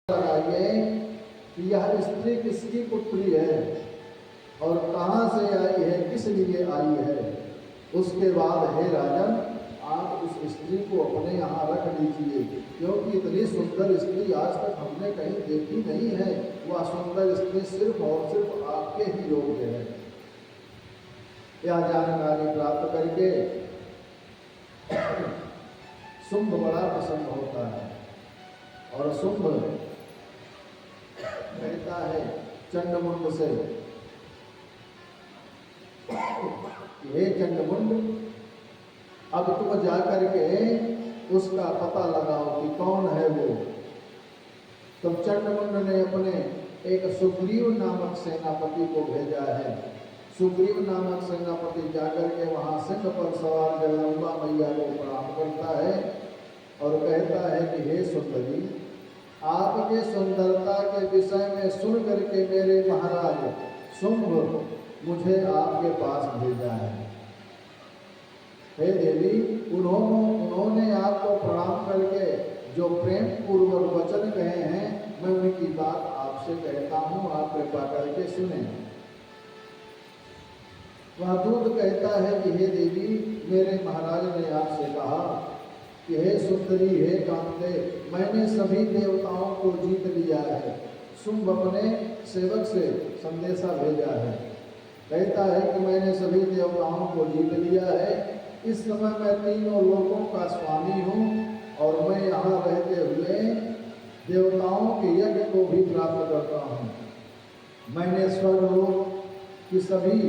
लगाइए कि यह स्त्री किसकी पुत्री है और कहाँ से आई है, किस लिए आई है। उसके बाद हे राजन, आप उस स्त्री को अपने यहाँ रख लीजिए, क्योंकि इतनी सुंदर स्त्री आज तक हमने कहीं देखी नहीं है। वह सुंदर स्त्री सिर्फ और सिर्फ आपके ही योग्य है। यह जानकारी प्राप्त करके शुंभ बड़ा प्रसन्न होता है और शुंभ कहता है चंडमुंड से, हे चंडमुंड, अब तुम जाकर के उसका पता लगाओ कि कौन है वो। तब चंडमुंड ने अपने एक सुग्रीव नामक सेनापति को भेजा है। सुग्रीव नामक सेनापति जाकर के वहां सिंह पर सवार जगदम्बा मैया को प्रणाम करता है और कहता है कि हे सुंदरी, आपके सुंदरता के विषय में सुन करके मेरे महाराज शुंभ मुझे आपके पास भेजा है। हे देवी, उन्होंने आपको प्रणाम करके जो प्रेम पूर्वक वचन कहे हैं, मैं उनकी बात आपसे कहता हूँ, आप कृपा करके सुने। वह दूत कहता है कि हे देवी, मेरे महाराज ने आपसे कहा कि हे सुंदरी, हे कांते, मैंने सभी देवताओं को जीत लिया है। शुंभ अपने सेवक से संदेशा भेजा है, कहता है कि मैंने सभी देवताओं को जीत लिया है। इस समय मैं तीनों लोकों का स्वामी हूँ और मैं यहाँ रहते हुए देवताओं के यज्ञ को भी प्राप्त करता हूँ। मैंने स्वर्गलोक की सभी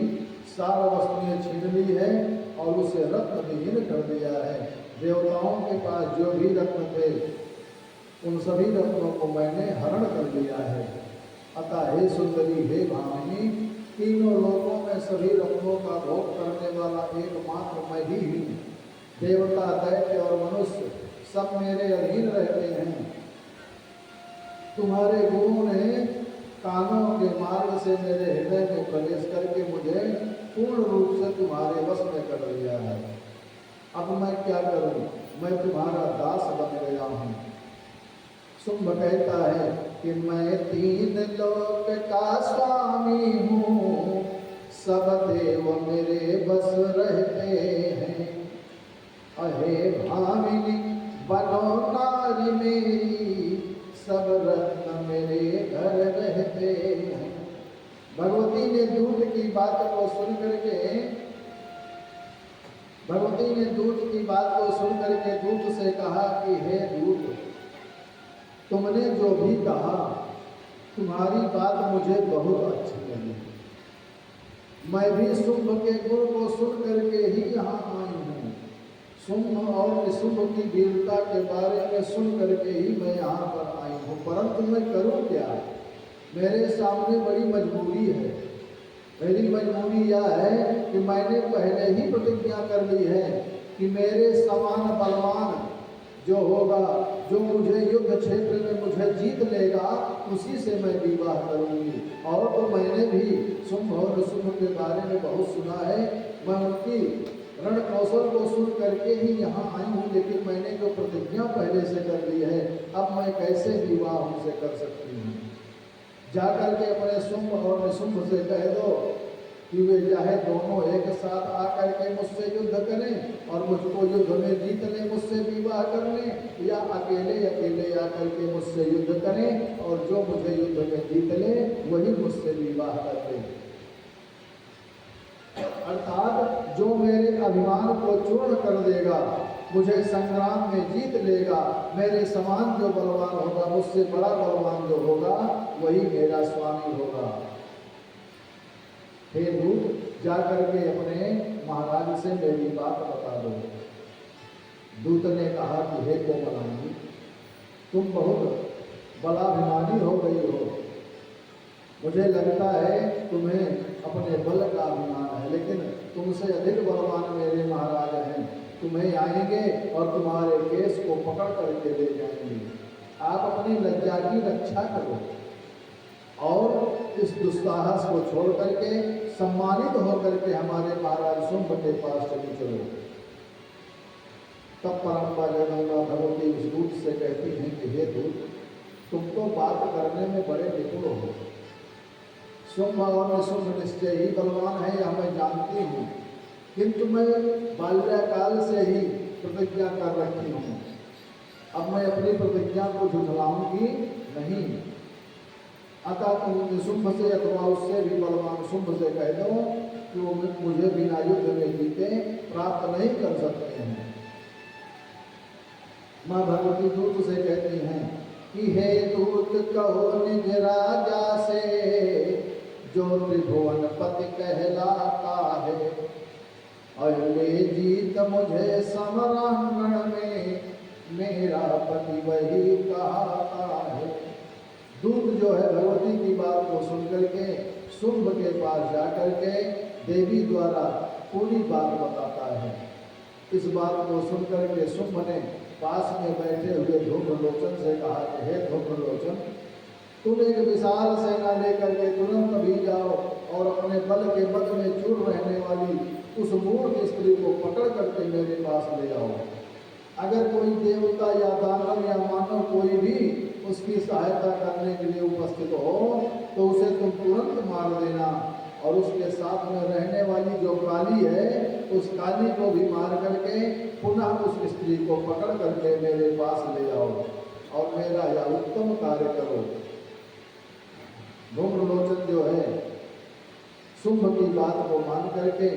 सार वस्तुएं छीन ली है और उसे रत्न विहीन कर दिया है। देवताओं के पास जो भी रत्न थे, उन सभी रत्नों को मैंने हरण कर लिया है। अतः हे सुंदरी, हे भामिनी, तीनों लोकों में सभी रत्नों का भोग करने वाला एकमात्र मैं ही हूँ। देवता, दैत्य और मनुष्य सब मेरे अधीन रहते हैं। तुम्हारे गुरु ने कानों के मार्ग से मेरे हृदय में प्रवेश करके मुझे पूर्ण रूप से तुम्हारे वश में कर लिया है। अब मैं क्या करूं, मैं तुम्हारा दास बन गया हूं। शुंभ कहता है कि मैं तीन लोक का स्वामी हूँ, सब देव मेरे बस रहते हैं। अहे भामिनी, बनो नारी मेरी, सब रत्न मेरे घर रहते हैं। भगवती ने दूत की बात को सुन करके दूत से कहा कि हे दूत, तुमने जो भी कहा, तुम्हारी बात मुझे बहुत अच्छी लगी। मैं भी शुंभ के गुण को सुन करके ही यहाँ आई हूँ। शुंभ और निशुंभ की वीरता के बारे में सुन करके ही मैं यहाँ पर आई हूँ, परंतु मैं करूँ क्या? मेरे सामने बड़ी मजबूरी है। मेरी मजबूरी यह है कि मैंने पहले ही प्रतिज्ञा कर ली है कि मेरे समान बलवान जो होगा, जो मुझे युद्ध क्षेत्र में मुझे जीत लेगा, उसी से मैं विवाह करूंगी। और तो मैंने भी शुंभ और निशुंभ के बारे में बहुत सुना है। मैं उनकी रण कौशल को सुन करके ही यहाँ आई हूँ, लेकिन मैंने जो प्रतिज्ञा पहले से कर ली है, अब मैं कैसे विवाह उनसे कर सकती हूँ? जाकर के अपने शुंभ और निशुंभ से कह दो कि वे चाहे दोनों एक साथ आकर के मुझसे युद्ध करें और मुझको युद्ध में जीत लें, मुझसे विवाह कर लें, या अकेले अकेले आकर के मुझसे युद्ध करें और जो मुझे युद्ध में जीत ले वही मुझसे विवाह कर ले। अर्थात जो मेरे अभिमान को चूर्ण कर देगा, मुझे संग्राम में जीत लेगा, मेरे समान जो बलवान होगा, मुझसे बड़ा बलवान जो होगा, वही मेरा स्वामी होगा। हे दूत, जाकर के अपने महाराज से मेरी बात बता दो। दूत ने कहा कि हे कोमलांगी, तुम बहुत बलाभिमानी हो गई हो। मुझे लगता है तुम्हें अपने बल का अभिमान है, लेकिन तुमसे अधिक बलवान मेरे महाराज हैं। तुम्हें आएंगे और तुम्हारे केस को पकड़ करके ले जाएंगे। आप अपनी लज्जा की रक्षा करो और इस दुस्साहस को छोड़ करके सम्मानित होकर के हमारे महाराज शुंभ के पास चली चलो। तब परम्परा जगदम्बा भगवती उस दूत से कहती हैं कि हे दूत, तुम तो बात करने में बड़े निपुण हो। शुंभ और निशुंभ निश्चय ही बलवान है, यह मैं जानती हूँ, किंतु मैं बाल्यकाल से ही प्रतिज्ञा कर रखी हूँ। अब मैं अपनी प्रतिज्ञा को झुठलाऊंगी नहीं। अतः तुम निशुंभ से अथवा उससे भी बलवान शुंभ से कह दो कि वो मुझे बिना युद्ध में जीते प्राप्त नहीं कर सकते हैं। माँ भगवती दूत से कहती हैं कि हे दूत कहो निज राजा से, जो त्रिभुवन पति कहलाता है, और ले जीत मुझे समरांगण में, मेरा पति वही कहता है। दूत जो है भगवती की बात को सुनकर के शुंभ के पास जाकर के देवी द्वारा पूरी बात बताता है। इस बात को सुनकर के शुंभ ने पास में बैठे हुए धूम्रलोचन से कहा कि हे धूम्रलोचन, तुम एक विशाल सेना लेकर के तुरंत भी जाओ और अपने बल के मद में चूर रहने वाली उस मूर्ख स्त्री को पकड़ करके मेरे पास ले आओ। अगर कोई देवता या दानव या मानव कोई भी उसकी सहायता करने के लिए उपस्थित हो तो उसे तुम तुरंत मार देना, और उसके साथ में रहने वाली जो काली है उस काली को भी मार करके पुनः उस स्त्री को पकड़ करके मेरे पास ले आओ और मेरा यह उत्तम कार्य करो। धूम्रलोचन जो है शुंभ की बात को मान करके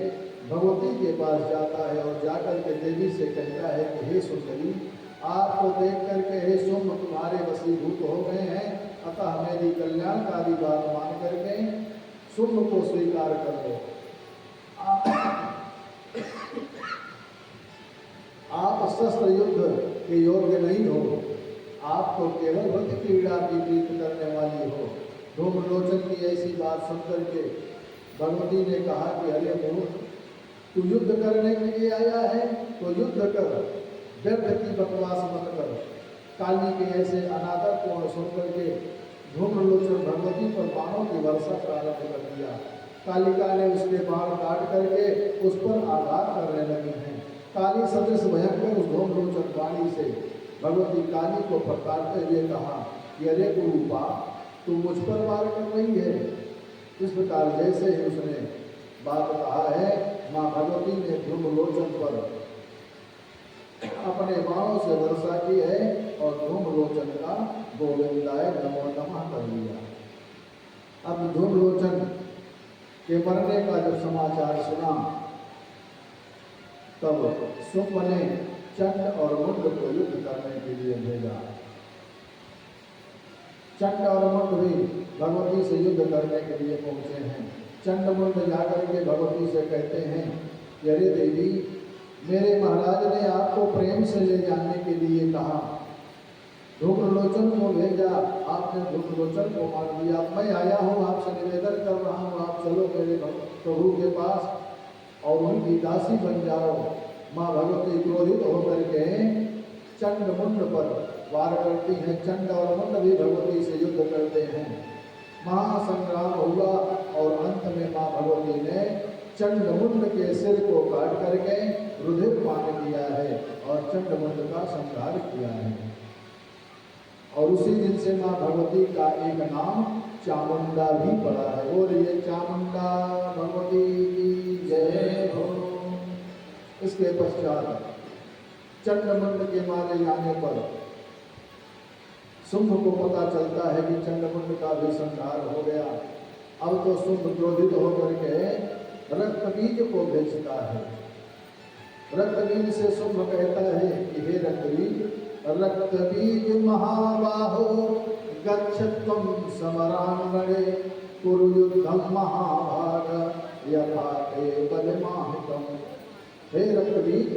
भगवती के पास जाता है और जाकर के देवी से कहता है कि हे सुंदरी, आपको देख करके हे शुंभ तुम्हारे वशीभूत हो गए हैं, अतः मेरी कल्याणकारी बात मान करके शुंभ को स्वीकार कर लो। आप शस्त्र युद्ध के योग्य नहीं हो, आप तो केवल व्रत क्रीड़ा की प्रीति करने वाली हो। धूम्रलोचन की ऐसी बात सुनकर के भगवती ने कहा कि अरे मूर्ख, तू युद्ध करने के लिए आया है तो युद्ध कर, व्यर्थ की बकवास मत कर। काली के ऐसे अनादर को सुन करके धूम्रलोचन भगवती पर बाणों की वर्षा प्रारंभ कर दिया। कालिका ने उसके बाण काट करके उस पर आघात करने लगी हैं। काली सदृश भयंकर उस धूम्रलोचन वाणी से भगवती काली को फटकारते हुए कहा कि अरे कुरूपा, तू मुझ पर वार कर रही है। इस प्रकार जैसे ही उसने बात कहा है, माँ भगवती ने धूम्रलोचन पर अपने बाणों से वर्षा की है और धूम्रलोचन का गोविंदाय नमो नमः कर दिया। अब धूम्रलोचन के मरने का जब समाचार सुना तब शुंभ ने चंड और मुंड को युद्ध करने के लिए भेजा। चंड और मुंड भी भगवती से युद्ध करने के लिए पहुंचे हैं। चंड मुंड जाकर के भगवती से कहते हैं, अरे देवी, मेरे महाराज ने आपको प्रेम से ले जाने के लिए कहा, धूम्रलोचन को भेजा, आपने धूम्रलोचन को मार दिया। मैं आया हूँ, आपसे निवेदन कर रहा हूँ, आप चलो मेरे प्रभु के पास और उनकी दासी बन जाओ। माँ भगवती क्रोधित होकर के चंड मुंड पर वार करती हैं। चंड और मुंड भी भगवती से युद्ध करते हैं। महासंग्राम हुआ और अंत में माँ भगवती ने चंड मुंड के सिर को काट करके रुधिर पान किया है और चंड मुंड का संहार किया है। और उसी दिन से माँ भगवती का एक नाम चामुंडा भी पड़ा है। और ये चामुंडा भगवती की जय हो। इसके पश्चात चंड मुंड के मारे जाने पर शुंभ को पता चलता है कि चंडमुंड का भी संहार हो गया। अब तो शुंभ क्रोधित होकर के रक्तबीज को भेजता है। रक्तबीज से शुंभ कहता है कि हे रक्तबीज, रक्तबीज महाबाहो गच्छ त्वं समरांगणे कुरु युद्धं महाभाग यथा ते बलमाहितम्। हे रक्तबीज,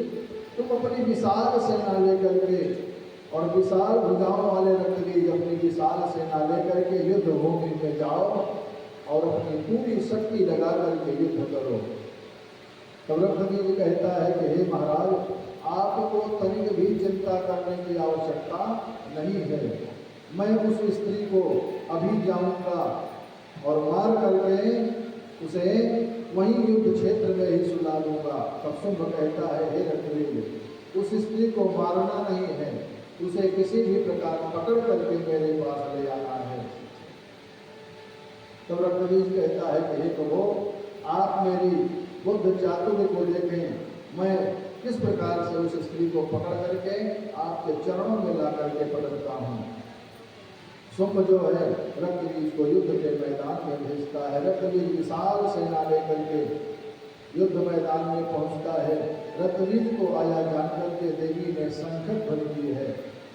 तुम अपनी विशाल सेना लेकर के और विशाल भुजाओं वाले रक्तबीज अपनी विशाल सेना लेकर के युद्ध भूमि में जाओ और अपनी पूरी शक्ति लगा करके युद्ध करो। तब रक्तबीज कहता है कि हे महाराज, आपको तनिक भी चिंता करने की आवश्यकता नहीं है। मैं उस स्त्री को अभी जाऊंगा और मार करके उसे वहीं युद्ध क्षेत्र में ही सुला दूंगा। तब शुंभ कहता है, हे रक्तबीज, उस स्त्री को मारना नहीं है, उसे किसी भी प्रकार पकड़ करके मेरे पास ले आना है। हे प्रभु, आप मेरी बुद्ध चातुर्य को देखें, मैं किस प्रकार से उस स्त्री को पकड़ करके आपके चरणों में ला करके पकड़ता हूँ। शुंभ जो है रक्तबीज को युद्ध के मैदान में भेजता है। रक्तबीज विशाल सेना लेकर के युद्ध मैदान में पहुंचता है। रक्तबीज को आया जान करके देवी ने संकट ध्वनि दी है,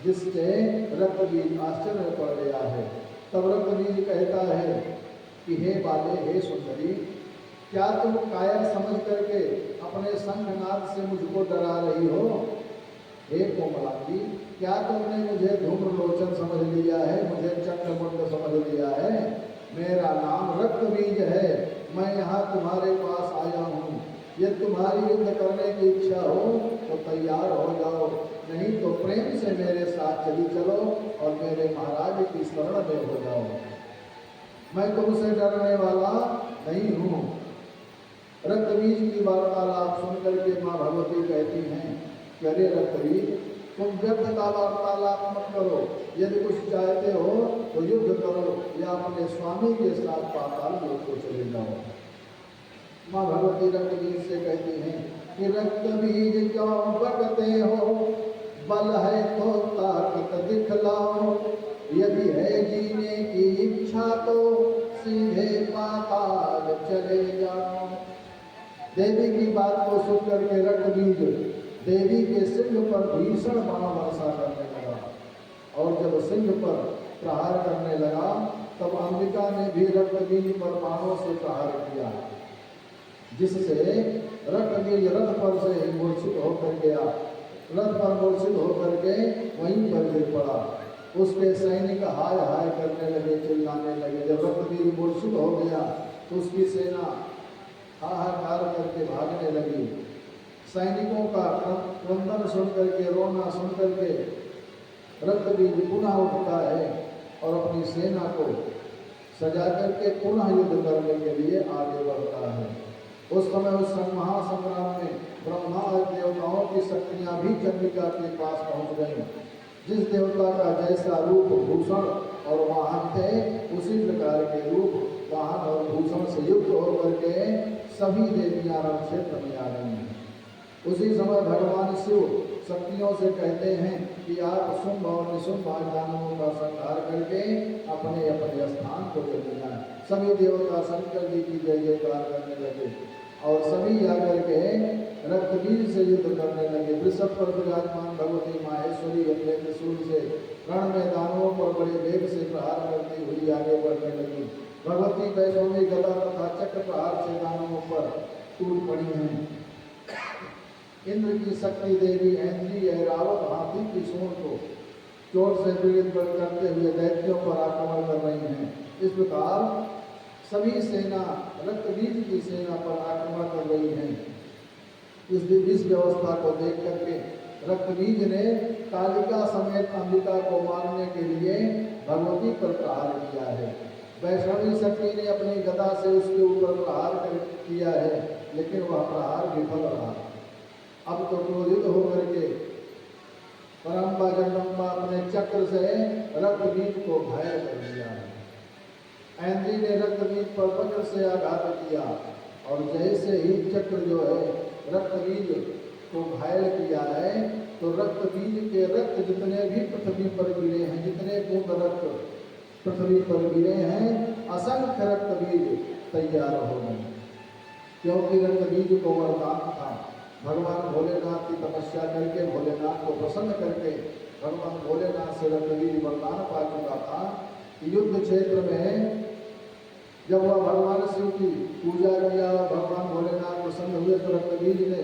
जिससे रक्तबीज आश्चर्य में पड़ गया है। तब रक्तबीज कहता है कि हे बाले, हे सुंदरी, क्या तुम कायर समझ करके अपने शंखनाद से मुझको डरा रही हो? हे कोमलांगी, क्या तुमने मुझे धूम्रलोचन समझ लिया है, मुझे चक्रमुंड समझ लिया है? मेरा नाम रक्तबीज है, मैं यहाँ तुम्हारे पास आया हूँ। यदि तुम्हारी युद्ध करने की इच्छा हो तो तैयार हो जाओ, नहीं तो प्रेम से मेरे साथ चली चलो और मेरे महाराज की शरण में हो जाओ। मैं तुमसे डरने वाला नहीं हूँ। रक्तबीज की वार्तालाप सुन करके माँ भगवती कहती हैं कि अरे रक्तबीज, तुम व्यर्थ का वार्तालाप मत करो, यदि कुछ चाहते हो तो युद्ध करो या अपने स्वामी के साथ पाताल लोक को चले जाओ। माँ भगवती रक्तबीज से कहती हैं कि रक्तबीज क्यों बकते हो, बल है तो ताकत दिखलाओ, यदि है जीने की इच्छा तो सीधे पाताल चले जाओ। देवी की बात को सुन करके रक्तबीज देवी के सिंह पर भीषण बाण वर्षा करने लगा, और जब सिंह पर प्रहार करने लगा तब अंबिका ने भी रक्तबीज पर बाणों से प्रहार किया, जिससे रक्तबीज रथ पर से मूर्छित होकर गया। रथ पर मूर्छित होकर के वहीं पर गिर पड़ा। उसके सैनिक हाय हाय करने लगे, चिल्लाने लगे। जब रक्तबीज मूर्छित हो गया तो उसकी सेना हाहाकार करके भागने लगी। सैनिकों का क्रंदन सुन करके, रोना सुन करके रक्तबीज पुनः उठता है और अपनी सेना को सजा करके पुनः युद्ध करने के लिए आगे बढ़ता है। उस समय उस महासंग्राम में ब्रह्मा और देवताओं की शक्तियां भी चंद्रिका के पास पहुंच गई। जिस देवता का जैसा रूप, भूषण और वाहन थे, उसी प्रकार के रूप, वाहन और भूषण से युक्त होकर के सभी देवियां रण क्षेत्र में आ गई हैं। उसी समय भगवान शिव शक्तियों से कहते हैं कि आप शुंभ और निशुंभ दानवों का संहार करके अपने अपने स्थान को चले जाएं। सभी देवता शंकर जी की जय जयकार करने लगे और सभी आकर के रक्तबीज से युद्ध करने लगे। वृषभ पर विराजमान भगवती माहेश्वरी अपने त्रिशूल से रण में दानवों पर बड़े वेग से प्रहार करती हुई आगे बढ़ने लगी। भगवती वैष्णवी गदा तथा चक्र प्रहार से दानवों पर टूट पड़ी हैं। इंद्र की शक्ति देवी ऐन्द्री ऐरावत हाथी की सूंड को चोट से पीड़ित करते हुए दैत्यों पर आक्रमण कर रही हैं। इस प्रकार सभी सेना रक्तबीज की सेना पर आक्रमण कर रही हैं। इस व्यवस्था को देख करके रक्तबीज ने कालिका समेत अंबिका को मारने के लिए भगवती पर प्रहार किया है। वैष्णवी शक्ति ने अपनी गदा से उसके ऊपर प्रहार किया है, लेकिन वह प्रहार विफल रहा। अब तो क्रोधित होकर के परम्बा जगदम्बा अपने चक्र से रक्तबीज को घायल कर दिया है। ऐन्द्री ने रक्तबीज पर वज्र से आघात किया और जैसे ही चक्र जो है रक्तबीज को घायल किया है, तो रक्तबीज के रक्त जितने भी पृथ्वी पर गिरे हैं, जितने बूंद रक्त पृथ्वी पर गिरे हैं, असंख्य रक्तबीज तैयार हो गए। क्योंकि रक्तबीज को वरदान था। भगवान भोलेनाथ की तपस्या करके, भोलेनाथ को प्रसन्न करके भगवान भोलेनाथ से रक्तबीज वरदान पा चुका था कि युद्ध क्षेत्र में जब वह भगवान शिव की पूजा किया और भगवान भोलेनाथ प्रसन्न हुए, तो रक्तबीज ने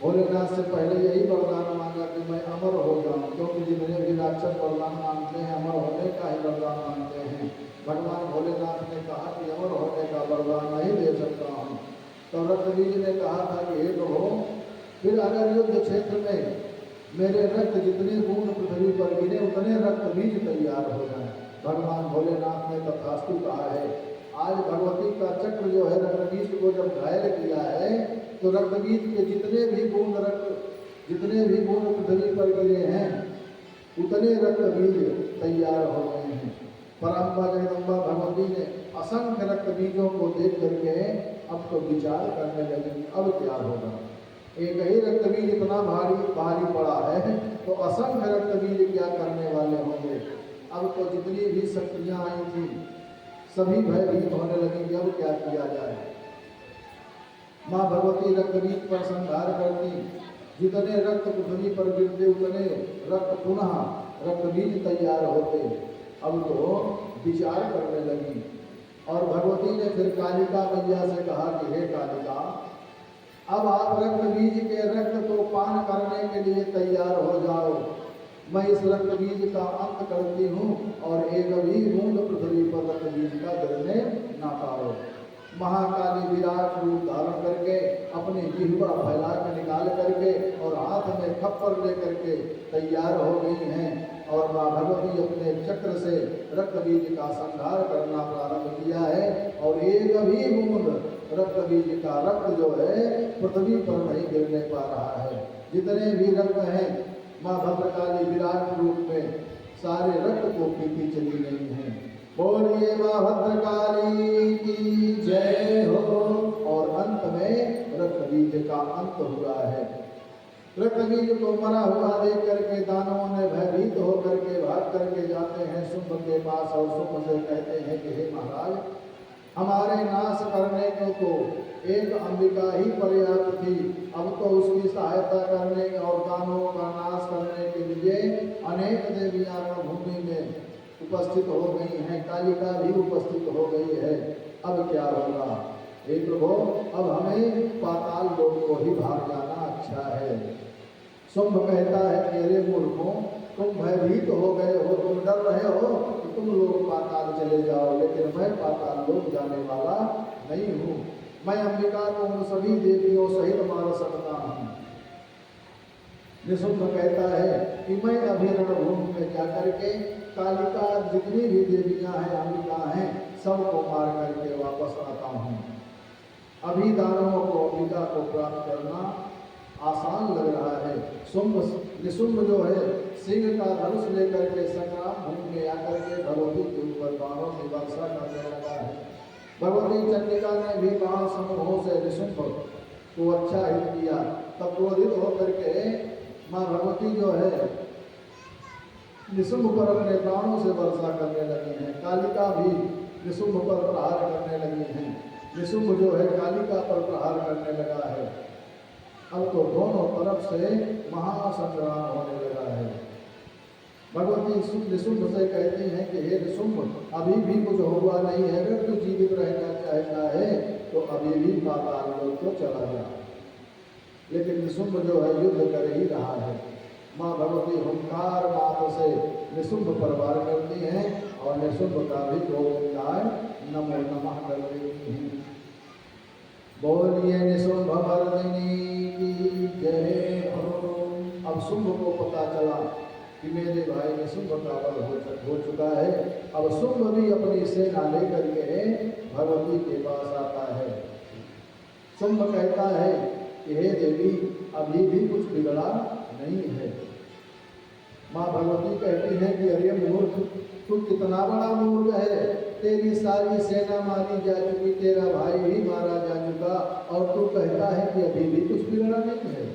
भोलेनाथ से पहले यही वरदान मांगा कि मैं अमर हो जाऊं, क्योंकि जितने भी राक्षस वरदान मांगते हैं अमर होने का ही वरदान मांगते हैं। भगवान भोलेनाथ ने कहा कि अमर होने का वरदान नहीं दे सकता हूँ। तो रक्तबीज ने कहा था कि हे प्रभु, फिर अगर युद्ध क्षेत्र में मेरे रक्त जितने बूंद पृथ्वी पर गिरे उतने रक्तबीज तैयार हो जाए। भगवान भोलेनाथ ने तथास्तु कहा है। आज भगवती का चक्र जो है रक्तबीज को जब घायल किया है, तो रक्तबीज के जितने भी बूंद पृथ्वी पर गिरे हैं उतने रक्तबीज तैयार हो गए हैं। परम्बा जगदम्बा भगवती ने असंख्य रक्त बीजों को देख करके अब तो विचार करने लगी अब क्या होगा। एक ही रक्त बीज इतना भारी पड़ा है तो असंख्य रक्त बीज क्या करने वाले होंगे। अब तो जितनी भी शक्तियां आई थी सभी भयभीत होने लगी कि अब क्या किया जाए। माँ भगवती रक्त बीज पर संहार करती, जितने रक्त पृथ्वी पर गिरते उतने रक्त पुनः रक्त बीज तैयार होते। अब तो विचार करने लगी और भगवती ने फिर कालिका मैया से कहा कि हे कालिका, अब आप रक्त बीज के रक्त को पान करने के लिए तैयार हो जाओ। मैं इस रक्त बीज का अंत करती हूँ और एक भी बूंद पृथ्वी पर रक्त बीज का गिरने ना पाओ। महाकाली विराट रूप धारण करके अपनी जिह्वा फैला के निकाल करके और हाथ में खप्पर लेकर के तैयार हो गई हैं और माँ भगवती अपने चक्र से रक्त बीज का संहार करना प्रारंभ किया है और एक भी बूंद रक्त बीज का रक्त जो है पृथ्वी पर नहीं गिरने पा रहा है। जितने भी रक्त हैं माँ भद्रकाली विराट रूप में सारे रक्त को पीती चली गई हैं। बोलिए माँ भद्रकाली की जय हो। और अंत में रक्त बीज का अंत हुआ है। रक्त बीज को मरा हुआ देख करके दानवों ने भयभीत होकर के भाग करके जाते हैं शुंभ के पास और शुंभ से कहते हैं कि हे महाराज, हमारे नाश करने को तो एक अंबिका ही पर्याप्त थी, अब तो उसकी सहायता करने और दानवों का नाश करने के लिए अनेक देवियां भूमि में उपस्थित हो गई हैं, कालिका भी उपस्थित हो गई है। अब क्या होगा हे प्रभु, अब हमें पाताल लोक को ही भाग जाना अच्छा है। शुंभ कहता है कि अरे मूर्खों, तुम भयभीत हो गए हो, तुम डर रहे हो कि तुम लोग पाताल चले जाओ, लेकिन मैं पाताल लोक जाने वाला नहीं हूँ। मैं अंबिका को उन सभी देवियों सहित मार सकता हूँ। निशुंभ कहता है कि मैं अभी रणभूमि में जाकर के कालिका जितनी भी देवियां हैं अंबिका हैं सबको मार करके वापस आता हूँ। अभी दानवों को अंबिका को प्राप्त करना आसान लग रहा है। निशुंभ जो है सिंह का धनुष लेकर के संग्राम भूमि में आकर के भगवती के ऊपर बाणों की वर्षा करने लगा है। भगवती चंडिका ने भी बाण समूहों से निशुंभ को अच्छा हित किया। तब क्रोधित होकर के माँ भगवती जो है निशुंभ पर अपने बाणों से वर्षा करने लगी हैं। कालिका भी निशुंभ पर प्रहार करने लगी हैं। निशुंभ जो है कालिका पर प्रहार करने लगा है। अब तो दोनों तरफ से महासंग्राम होने लगा है। भगवती निशुंभ से कहती हैं कि हे निशुंभ, अभी भी कुछ हुआ नहीं है, अगर तू जीवित रहना चाहता है तो अभी भी पाताल लोक को चला जा। लेकिन निशुंभ जो है युद्ध कर ही रहा है। माँ भगवती हुंकार मात्र से निशुंभ पर वार करती हैं और निशुंभ का भी गोविंदाय नमो नमः कर देती हैं। बोलिए निशुंभ मर्दिनी की जय हो। अब शुंभ को पता चला कि मेरे भाई निशुंभ का वध हो चुका है। अब शुंभ भी अपनी सेना लेकर के भगवती के पास आता है। शुंभ कहता है कि हे देवी, अभी भी कुछ बिगड़ा नहीं है। माँ भगवती कहती है कि अरे मूर्ख, तू कितना बड़ा मूर्ख है। तेरी सारी सेना मारी जा चुकी, तेरा भाई भी मारा जा चुका और तू कहता है कि अभी भी कुछ बिगड़ा नहीं है।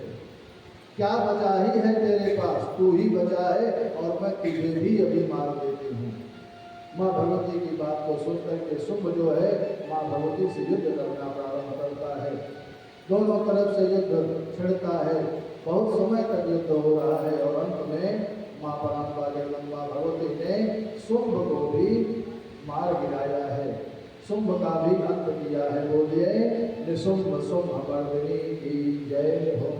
क्या बचा ही है तेरे पास? तू ही बचा है और मैं तुझे भी अभी मार देती हूँ। माँ भगवती की बात को सुनकर के शुंभ जो है माँ भगवती से युद्ध करना प्रारंभ करता है। दोनों तरफ से युद्ध छिड़ता है। बहुत समय तक युद्ध हो रहा है और अंत में माँ पराम्बा जगदम्बा भगवती ने शुंभ को भी मार गिराया है। शुंभ का भी अंत किया है। बोलिए निशुंभ शुंभ मर्दिनी की जय हो।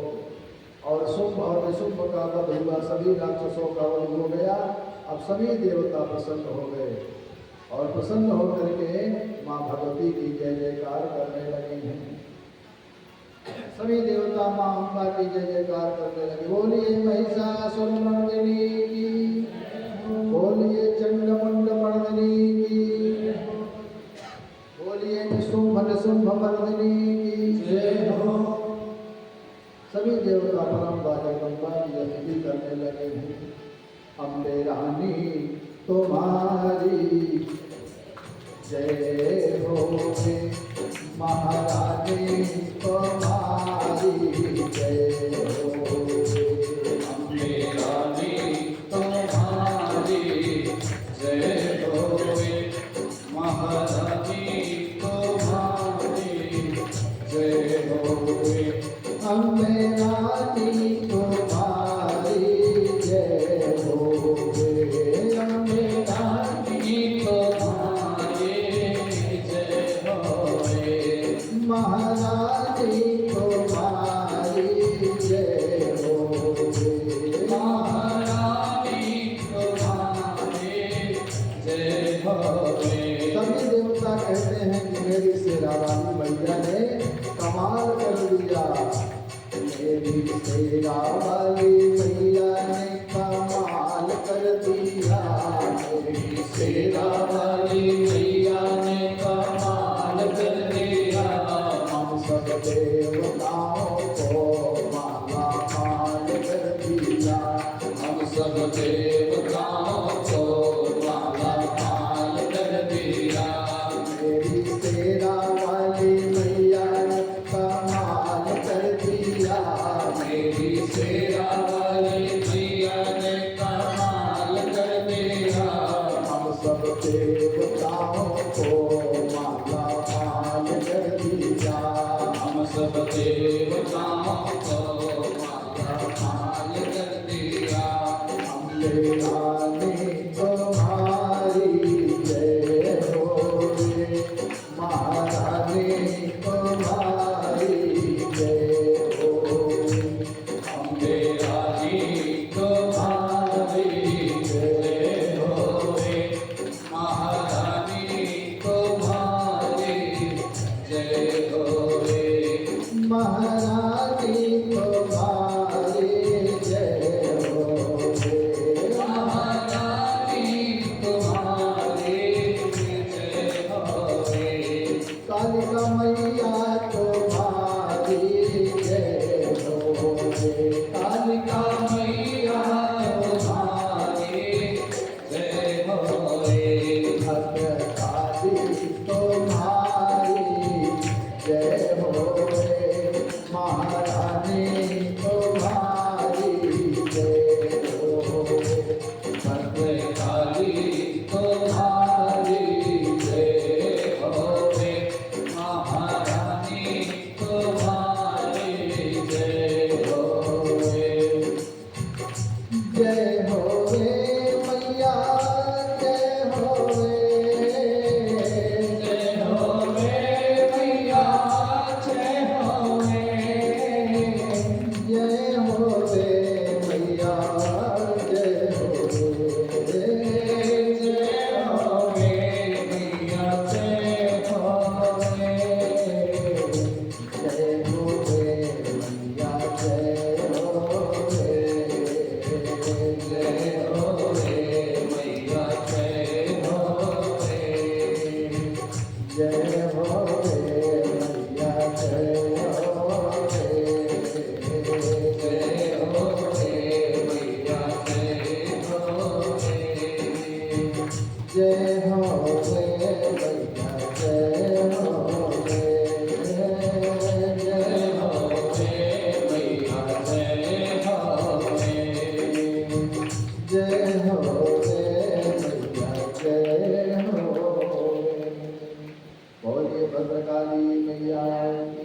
और शुंभ और निशुंभ का वध हुआ, सभी राक्षसों का वध हो गया। अब सभी देवता प्रसन्न हो गए और प्रसन्न होकर के माँ भगवती की जय जयकार करने लगे हैं। सभी देवता माँ अम्बा की जय जयकार करने लगे। बोलिए महिषासुरमर्दिनी की, बोलिए चंडमुंड मर्दिनी की, बोलिए निशुंभ निशुंभ मर्दिनी की जय हो। सभी देवता परम्बा जगदम्बा की स्तुति करने लगे हैं। अम्बे रानी तुम्हारी जय जय होवे। सभी देवता कहते हैं कि मेरी शेरा वाली मैया ने कमाल कर दिया। मेरी शेरा वाली मैया ने कमाल कर दिया। मेरी शेरा वाली मैया ने कमाल कर दिया। हम सब देवताओं को माला माल कर दिया। हम सब देवताओं को माला माल कर दिया। मेरी शेरा वाली मैया ने कमाल कर दिया। मेरी शेरा वाली मैया ने कमाल कर दिया। हम सब देवताओं को माला माल कर दिया। हम सब देवताओं को माला माल कर दिया। अम्बे रानी तुम्हारी जय होवे। महारानी तुम्हारी जय होवे। अम्बे रानी तुम्हारी जय होवे। महारानी तुम्हारी जय होवे। महारानी तुम्हारी जय होवे। महारानी तुम्हारी जय होवे। कालिका मैया तुम्हारी जय होवे। कालिका मैया तुम्हारी जय होवे। भद्रकाली तुम्हारी जय होवे। महारानी तुम्हारी जय होवे। भद्रकाली तुम्हारी जय होवे। महारानी तुम्हारी जय होवे। जय होवे मैया जय होवे। जय होवे मैया जय होवे। जय होवे मैया जय होवे। जय होवे मैया जय होवे। जय होवे मैया जय होवे। जय होवे मैया जय होवे। जय होवे मैया जय होवे। जय होवे मैया जय होवे। जय होवे मैया जय होवे। जय होवे मैया जय होवे। जय होवे मैया जय होवे। बोलिए भद्रकाली मैया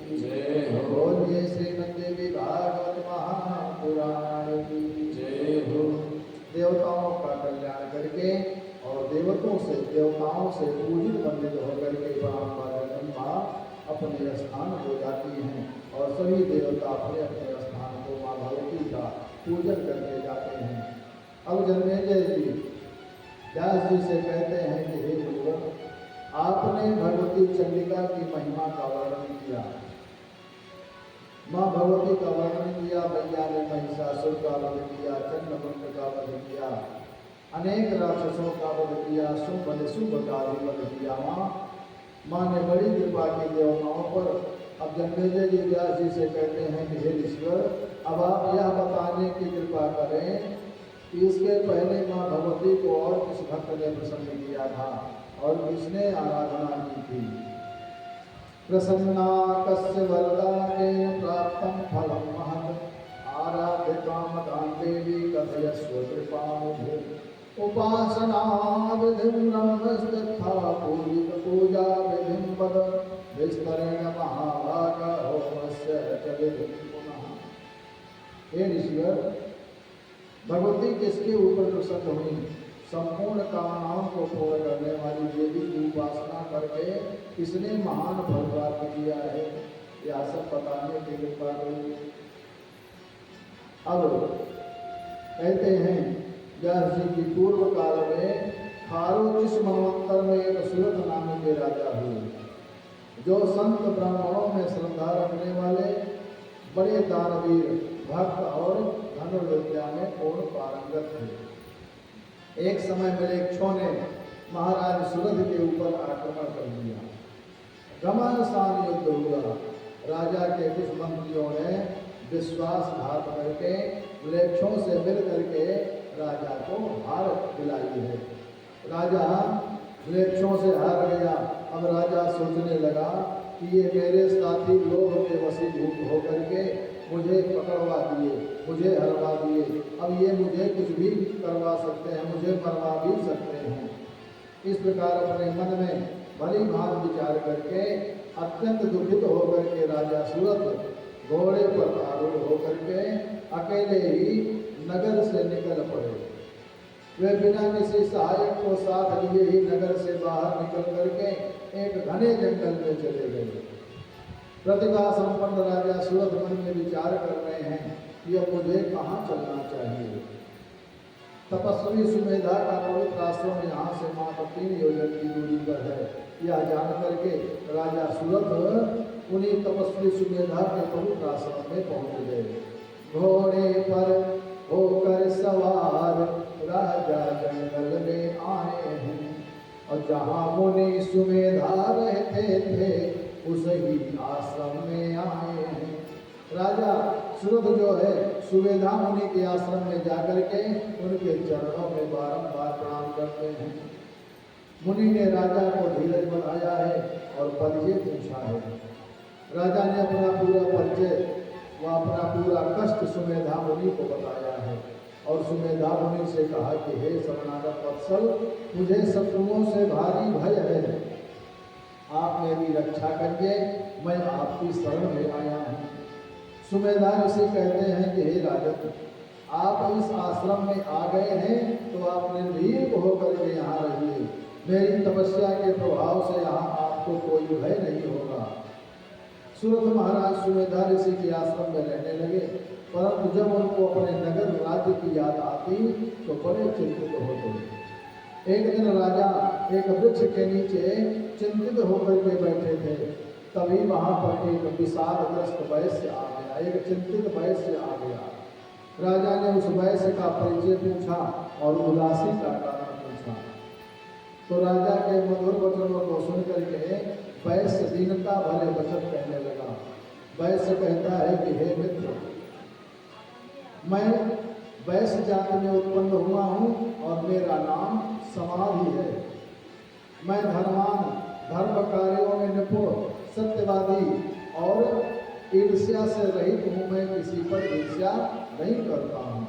की जय हो। बोलिए श्रीमद् देवी भागवत महापुराण की जय हो। देवताओं का कल्याण करके और देवताओं से पूजित वंदित होकर के जगदम्बा अपने स्थान हो जाती हैं और सभी देवता अपने अपने स्थान को माँ भगवती का पूजन करके जाते हैं। अब जन्मेजय जी व्यास जी से कहते हैं कि हे गुरु, आपने भगवती चंडिका की महिमा का वर्णन किया, माँ भगवती का वर्णन किया, मैया ने महिषासुर का वध किया, चंद्रमंड का वध किया, अनेक राक्षसों का वध किया, शुंभ का भी वध किया। माँ ने बड़ी कृपा की देवताओं पर। अब जन्मेजय जी व्यास जी से कहते हैं कि हे ईश्वर, अब आप यह बताने की कृपा करें कि इसके पहले माँ भगवती को और किस भक्त ने प्रसन्न किया था और किसने आराधना की थी। प्रसन्ना कस्य वरदानेन प्राप्तं फलं महत् आराध्य कामदां देवी कथयस्व कृपामुधे। उपासना विधिं ब्रह्मस्तथा पूजित पूजा विधिं पद विस्तरेण महाभाग होमस्य च विधिं पुनः। हे ऋषिवर, भगवती किसके ऊपर प्रसन्न हुई? संपूर्ण कामनाओं को पूर्ण करने वाली देवी की उपासना करके किसने महान फल प्राप्त किया है, यह सब बताने के लिए पागल। अब कहते हैं व्यास जी की पूर्व काल में खारोचिस मनवंतर में एक सूरत नाम के राजा हुए, जो संत ब्राह्मणों में श्रद्धा रखने वाले, बड़े दानवीर, भक्त और धनुर्विद्या में पूर्ण पारंगत थे। एक समय मलेच्छों ने महाराज सूरज के ऊपर आक्रमण कर दिया। घमासान युद्ध हुआ। राजा के कुछ मंत्रियों ने विश्वासघात करके मलेच्छों से मिल करके राजा को हार दिलाई है। राजा मलेच्छों से हार गया। अब राजा सोचने लगा कि ये मेरे साथी लोग के वशीभूत होकर के मुझे पकड़वा दिए, मुझे हरवा दिए, अब ये मुझे कुछ भी करवा सकते हैं, मुझे मरवा भी सकते हैं। इस प्रकार अपने मन में भली भांति विचार करके अत्यंत दुखित होकर के राजा सूरत घोड़े पर आरूढ़ होकर के अकेले ही नगर से निकल पड़े। वे बिना किसी सहायक को साथ लिए ही नगर से बाहर निकल करके एक घने जंगल में चले गए। प्रतिभा संपन्न राजा सूरत मन में विचार कर रहे हैं कि अब मुझे कहाँ चलना चाहिए। तपस्वी सुमेधा का पवित्र आश्रम यहाँ से मात्र 3 योजन की दूरी पर है। यह जान करके राजा सूरत उन्हीं तपस्वी सुमेधा के पवित्र आश्रम में पहुँच गए। घोड़े पर होकर सवार राजा जंगल में आए हैं, और जहाँ मुनि सुमेधा रहते थे उस ही आश्रम में आए हैं। राजा सूरत जो है सुमेधा मुनि के आश्रम में जाकर के उनके चरणों में बारंबार प्रणाम करते हैं। मुनि ने राजा को धीरज बढ़ाया है और परिचय पूछा है। राजा ने अपना पूरा परिचय व अपना पूरा कष्ट सुमेधा मुनि को बताया है और सुमेधा मुनि से कहा कि हे शरणागत वत्सल, मुझे शत्रुओं से भारी भय है, आप मेरी रक्षा करिए, मैं आपकी शरण में आया हूँ। सुमेधा ऋषि कहते हैं कि हे राजन, आप इस आश्रम में आ गए हैं तो आप निर्भीक होकर के यहाँ रहिए। मेरी तपस्या के प्रभाव से यहाँ आपको कोई भय नहीं होगा। सूरत महाराज सुमेधा ऋषि के आश्रम में रहने लगे, परंतु जब उनको अपने नगर राज्य की याद आती तो बड़े चिंतित होते। एक दिन राजा एक वृक्ष के नीचे चिंतित होकर के बैठे थे। तभी वहां पर एक विषादग्रस्त वैश्य आ गया, एक चिंतित वैश्य आ गया। राजा ने उस वैश्य का परिचय पूछा और उदासी का कारण पूछा। तो राजा के मधुर वचनों को सुन करके वैश्य दीनता भरे वचन कहने लगा। वैश्य कहता है कि हे मित्र, मैं वैश्य जाति में उत्पन्न हुआ हूँ और मेरा नाम समाधि है। मैं धर्मान, धर्म कार्यों में निपुण, सत्यवादी और ईर्ष्या से रहित हूँ। मैं किसी पर ईर्ष्या नहीं करता हूँ।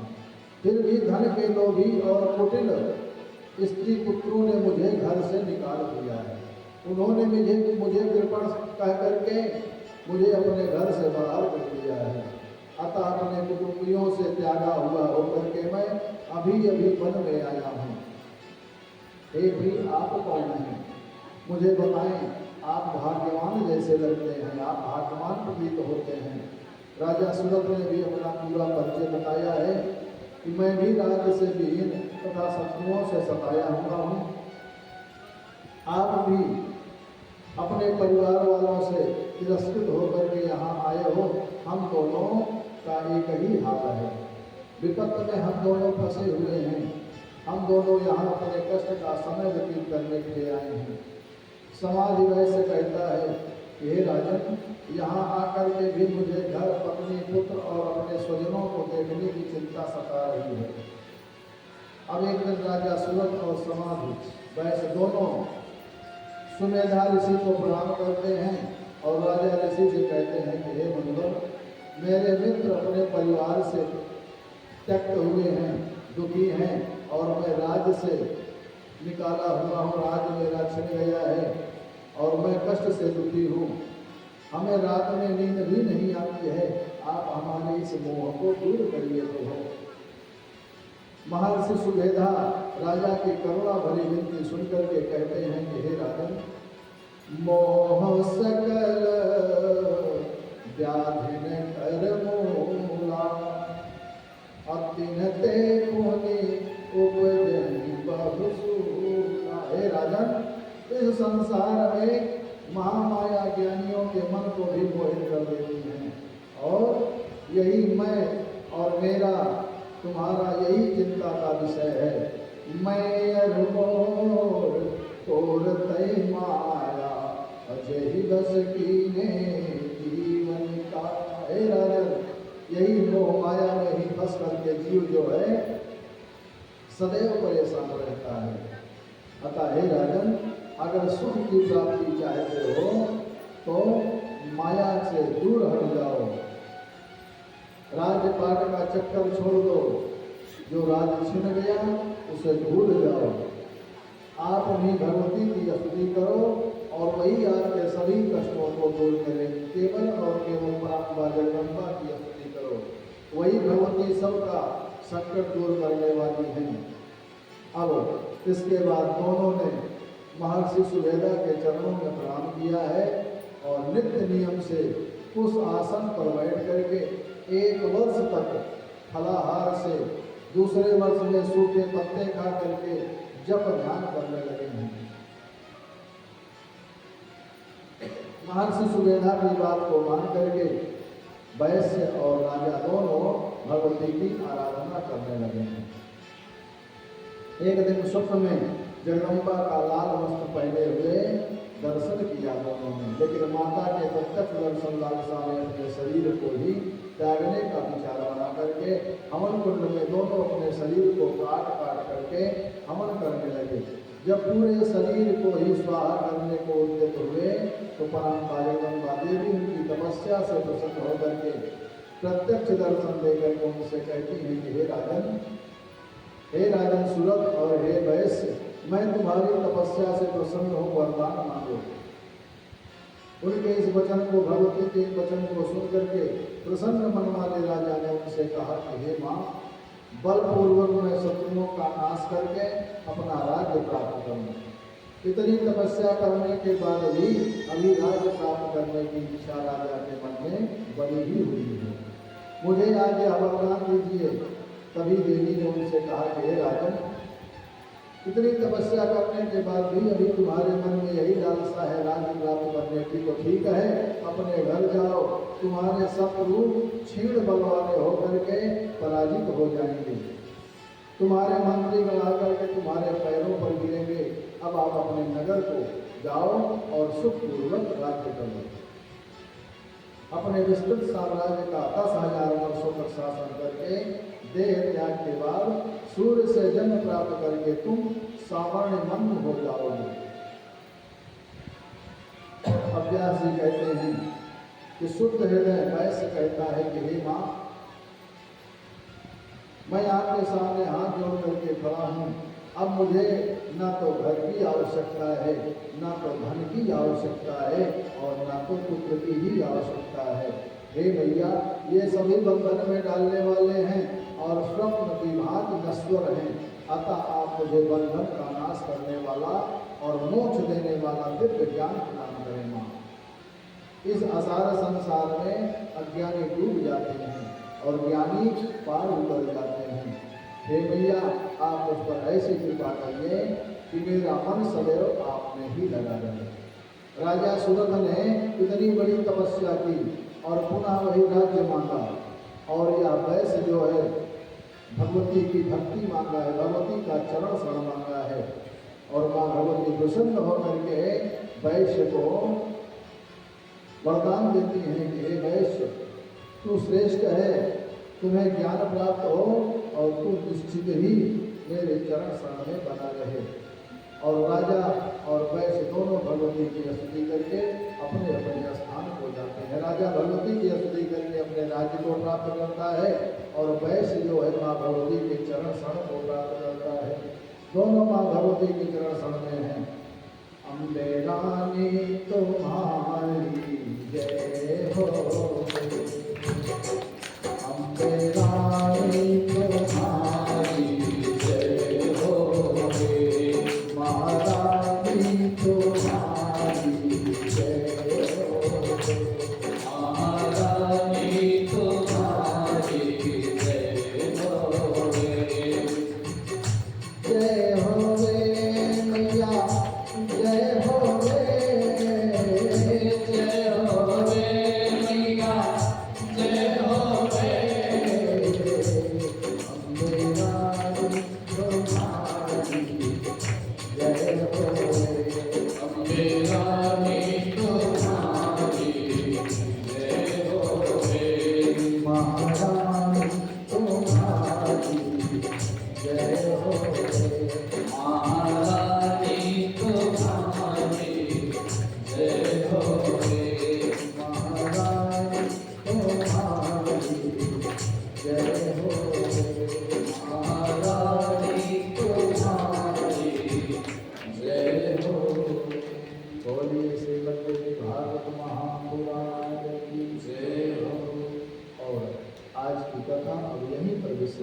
फिर भी धन के लोभी और कुटिल स्त्री पुत्रों ने मुझे घर से निकाल दिया है। उन्होंने मुझे कृपण कह करके मुझे अपने घर से बाहर कर दिया है। अतः अपने कुटुंबियों से त्यागा हुआ होकर के मैं अभी अभी वन में आया हूँ। हे भी आप कौन हैं? मुझे बताएं, आप भाग्यवान जैसे लगते हैं, आप भाग्यवान प्रतीत होते हैं। राजा सूरत ने भी अपना पूरा परिचय बताया है कि मैं भी राज्य से विहीन तथा शत्रुओं से सताया हुआ हूँ। आप भी अपने परिवार वालों से तिरस्कृत होकर के यहाँ आए हो। हम दोनों का एक ही हाल है। विपत्ति में हम दोनों फंसे हुए हैं। हम दोनों यहाँ अपने कष्ट का समय व्यतीत करने के लिए आए हैं। समाधि वैसे कहता है कि हे राजन, यहाँ आकर के भी मुझे घर, पत्नी, पुत्र और अपने स्वजनों को देखने की चिंता सता रही है। अब एक दिन राजा सूरत और समाधि वैसे दोनों सुमेधा ऋषि को प्रणाम करते हैं और राजा ऋषि से कहते हैं कि हे मुनिवर, मेरे मित्र अपने परिवार से त्यक्त हुए हैं, दुखी हैं और मैं राज्य से निकाला हुआ हूँ। राज्य मेरा छिन गया है और मैं कष्ट से दुखी हूँ। हमें रात में नींद भी नहीं आती है। आप हमारे इस मोह को दूर करिए तो हो। महर्षि सुमेधा राजा की करुणा भरी विनती सुनकर के कहते हैं कि हे राजन, मोह सकल व्याधिन कर मूला, अतिन ते मुनि उपजनि बहु सूला। इस संसार में महामाया ज्ञानियों के मन को भी मोहित कर देती हैं। और यही मैं और मेरा तुम्हारा यही चिंता का विषय है। मैं और तय माया अजय ही बस कीने जीवन का। हे राजन, यही मोह माया में ही फंस करके जीव जो है सदैव परेशान रहता है। अतः हे राजन, अगर सुख की प्राप्ति चाहते हो तो माया से दूर हट जाओ, राज्यपाट का चक्कर छोड़ दो, जो राज छिन गया उसे भूल जाओ। आप ही भगवती की स्तुति करो और वही आपके सभी कष्टों को दूर करे। केवल और केवल पराम्बा जगदम्बा की स्तुति करो, वही भगवती सबका संकट दूर करने वाली है। अब इसके बाद दोनों ने महर्षि सुवेदा के चरणों में प्रणाम किया है और नित्य नियम से उस आसन पर बैठ करके 1 वर्ष तक फलाहार से, दूसरे वर्ष में सूखे पत्ते खा करके जप ध्यान करने लगे हैं। महर्षि सुवेदा की बात को मान करके वैश्य और राजा दोनों भगवती की आराधना करने लगे हैं। एक दिन स्वप्न में जगदम्बा का लाल वस्त्र पहने हुए दर्शन किया दोनों ने, लेकिन माता के प्रत्यक्ष दर्शन लालसा में अपने शरीर को ही त्यागने का विचार बना करके हवन कुंड में दोनों अपने शरीर को काट काट करके हवन करने लगे। जब पूरे शरीर को ही स्वाहा करने को उद्यत हुए तो पराम्बा जगदम्बा देवी उनकी तपस्या से प्रसन्न होकर के प्रत्यक्ष दर्शन देकर के उनसे कहती है कि हे राजन सुरथ और हे वैश्य, मैं तुम्हारी तपस्या से प्रसन्न हूँ, वरदान मांगो। उनके इस वचन को, भगवती के वचन को सुन करके प्रसन्न मन वाले राजा ने उनसे कहा कि हे माँ, बलपूर्वक मैं शत्रुओं का नाश करके अपना राज्य प्राप्त करूँ। इतनी तपस्या करने के बाद भी अभी राज्य प्राप्त करने की इच्छा राजा के मन में बनी ही हुई है। मुझे आज यह वरदान दीजिए। तभी देवी ने उनसे कहा कि हे राजन, इतनी तपस्या करने के बाद भी अभी तुम्हारे मन में यही लालसा है राज्य प्राप्त करने की, तो ठीक है, अपने घर जाओ। तुम्हारे शत्रु क्षीण बल वाले होकर के पराजित हो जाएंगे, तुम्हारे मंत्री गण आकर के तुम्हारे पैरों पर गिरेंगे। अब आप अपने नगर को जाओ और सुखपूर्वक राज्य करो। अपने विस्तृत साम्राज्य का 10,000 वर्षों तक शासन करके देह त्याग के बाद सूर्य से जन्म प्राप्त करके तुम सावर्ण मन हो जाओगे। अभ्यास जी कहते हैं कि शुद्ध हृदय वैश्य कहता है कि हे माँ, मैं आपके सामने हाथ जोड़ करके खड़ा हूँ। अब मुझे न तो घर की आवश्यकता है, न तो धन की आवश्यकता है और न तो पुत्र की ही आवश्यकता है। हे भैया, ये सभी बंधन में डालने वाले हैं और स्वप्न की भांति नश्वर हैं। अतः आप मुझे बंधन का नाश करने वाला और मोक्ष देने वाला दिव्य ज्ञान प्रदान करें माँ। इस असार संसार में अज्ञानी डूब जाते हैं और ज्ञानी पार उतर जाते हैं। हे भैया, आप मुझ पर ऐसी कृपा करिए कि मेरा मन सदैव आप में ही लगा रहे। राजा सुरथ ने इतनी बड़ी तपस्या की और पुनः वही राज्य मांगा, और यह वैश्य जो है भगवती की भक्ति मांगा है, भगवती का चरण शरण मांगा है। और माँ भगवती प्रसन्न होकर के वैश्य को वरदान देती हैं कि हे वैश्य, तू श्रेष्ठ है, तुम्हें ज्ञान प्राप्त हो और तू निश्चित ही मेरे चरण शरण में बना रहे। और राजा और वैश्य दोनों भगवती की स्तुति करके अपने अपने स्थान को जाते हैं। राजा भगवती की स्तुति करके अपने राज्य को प्राप्त करता है और वैश्य जो है माँ भगवती के चरण शरण को प्राप्त करता है। दोनों माँ भगवती के चरण शरण में हैं। अम्बे रानी तुम्हारी जय हो, अम्बे रानी तुम्हारी जय हो, महारानी तुम्हारी जय हो, महारानी तुम्हारी जय हो, जय हो रे मैया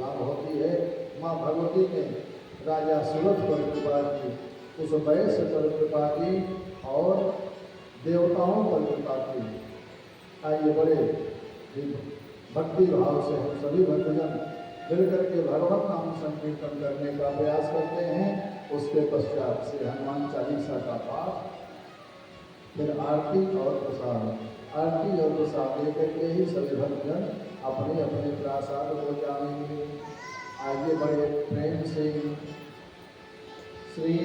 धाम होती है। माँ भगवती ने राजा सुरथ पर कृपा की, उस वैश्य पर कृपा की और देवताओं पर कृपा की। आइए बड़े भक्ति भाव से हम सभी भक्तजन मिलकर के भगवत नाम संकीर्तन करने का प्रयास करते हैं। उसके पश्चात से हनुमान चालीसा का पाठ, फिर आरती और प्रसाद। आरती और प्रसाद लेकर के ही सभी भक्तजन अपने अपने प्रसाद हो जाएंगे। आइए बड़े प्रेम से श्री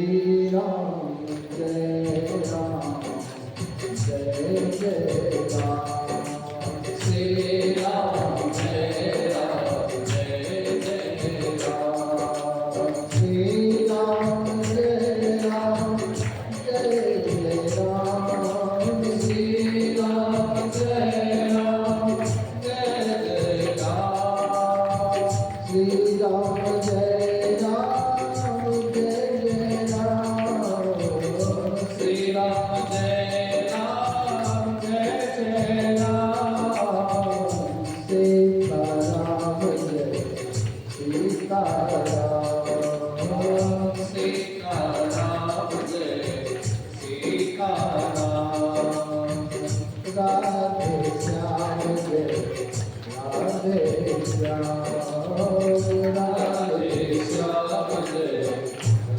राम जय राम जय जय राम, श्री राम जय राम जय जय राम, श्री राम जय राम जय जय राम, श्री राम जय राम जय जय राम, श्री राम जय राम जय जय राम, श्री राम जय राम जय जय राम, सीता राम जय सीता राम, सीता राम जय सीता राम, राधे श्याम जय राधे श्याम, राधे राधे श्याम जय